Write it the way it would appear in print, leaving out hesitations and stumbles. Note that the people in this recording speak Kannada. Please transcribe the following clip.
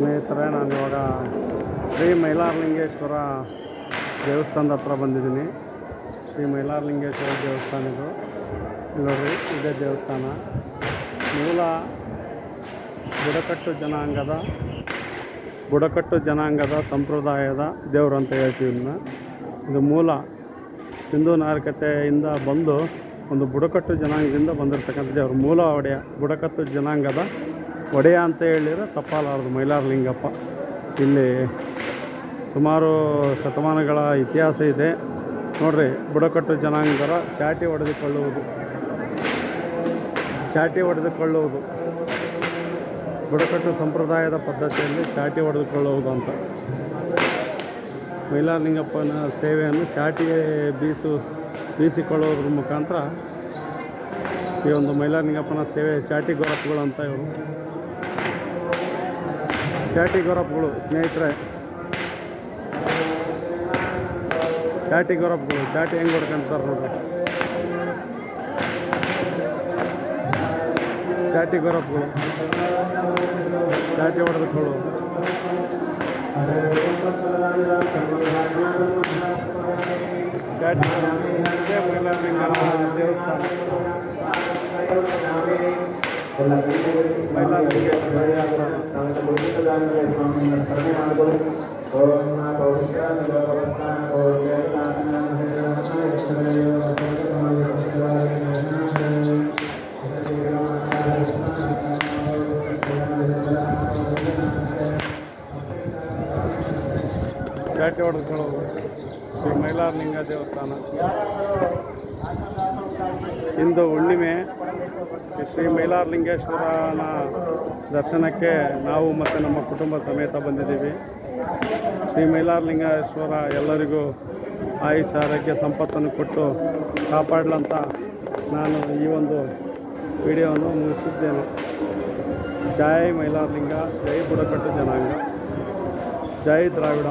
ಸ್ನೇಹಿತರೆ, ನಾನಿವಾಗ ಶ್ರೀ ಮೈಲಾರಲಿಂಗೇಶ್ವರ ದೇವಸ್ಥಾನದ ಹತ್ರ ಬಂದಿದ್ದೀನಿ. ಶ್ರೀ ಮೈಲಾರಲಿಂಗೇಶ್ವರ ದೇವಸ್ಥಾನ ಇದು. ನೋಡಿ, ಇದೇ ದೇವಸ್ಥಾನ. ಮೂಲ ಬುಡಕಟ್ಟು ಜನಾಂಗದ ಸಂಪ್ರದಾಯದ ದೇವರು ಅಂತ ಹೇಳ್ತೀವಿ ಇದನ್ನ. ಇದು ಮೂಲ ಹಿಂದೂ ನಾಗರಿಕತೆಯಿಂದ ಬಂದು ಒಂದು ಬುಡಕಟ್ಟು ಜನಾಂಗದಿಂದ ಬಂದಿರತಕ್ಕಂಥ ದೇವರು. ಮೂಲ ಒಡೆಯ, ಬುಡಕಟ್ಟು ಜನಾಂಗದ ಒಡೆಯ ಅಂತ ಹೇಳಿದರೆ ತಪ್ಪಾಲಾರದು ಮೈಲಾರಲಿಂಗಪ್ಪ. ಇಲ್ಲಿ ಸುಮಾರು ಶತಮಾನಗಳ ಇತಿಹಾಸ ಇದೆ. ನೋಡ್ರಿ, ಬುಡಕಟ್ಟು ಜನಾಂಗದವರ ಚಾಟಿ ಹೊಡೆದುಕೊಳ್ಳುವುದು ಬುಡಕಟ್ಟು ಸಂಪ್ರದಾಯದ ಪದ್ಧತಿಯಲ್ಲಿ ಚಾಟಿ ಹೊಡೆದುಕೊಳ್ಳುವುದು ಅಂತ. ಮೈಲಾರಲಿಂಗಪ್ಪನ ಸೇವೆಯನ್ನು ಚಾಟಿಗೆ ಬೀಸಿಕೊಳ್ಳೋದ್ರ ಮುಖಾಂತರ ಈ ಒಂದು ಮೈಲಾರಲಿಂಗಪ್ಪನ ಸೇವೆ ಚಾಟಿ ಗೊರಪ್ಪುಗಳು ಅಂತ ಇವರು. ಚಾಟಿ ಗೊರಪ್ಪುಗಳು ಸ್ನೇಹಿತರೆ, ಚಾಟಿ ಗೊರಪ್ಪುಗಳು ಚಾಟಿ ಹೆಂಗೆ ಹೊಡ್ಕೊಂತಾರೆ ನೋಡ್ರಿ. ಚಾಟಿ ಗೊರಪ್ಪುಗಳು ಚಾಟಿ ಹೊಡೆದುಕೊಳ್ಳೋದು. ಚಾಟಿ ಮೈಲಾರಲಿಂಗ ದೇವಸ್ಥಾನ. ಚಾಟಿ ಹೊಡೆದುಕೊಳ್ಳೋದು ಶ್ರೀ ಮೈಲಾರಲಿಂಗ ದೇವಸ್ಥಾನ. ಇಂದು ಹುಣ್ಣಿಮೆ. ಶ್ರೀ ಮೈಲಾರಲಿಂಗೇಶ್ವರನ ದರ್ಶನಕ್ಕೆ ನಾವು ಮತ್ತು ನಮ್ಮ ಕುಟುಂಬ ಸಮೇತ ಬಂದಿದ್ದೀವಿ. ಶ್ರೀ ಮೈಲಾರಲಿಂಗೇಶ್ವರ ಎಲ್ಲರಿಗೂ ಆಯುಷ್ಯ ಆರೋಗ್ಯ ಸಂಪತ್ತನ್ನು ಕೊಟ್ಟು ಕಾಪಾಡಲಂತ ನಾನು ಈ ಒಂದು ವಿಡಿಯೋವನ್ನು ಮುಗಿಸಿದ್ದೇನೆ. ಜೈ ಮೈಲಾರಲಿಂಗ, ಜೈ ಬುಡಕಟ್ಟು ಜನಾಂಗ, ಜೈ ದ್ರಾವಿಡ.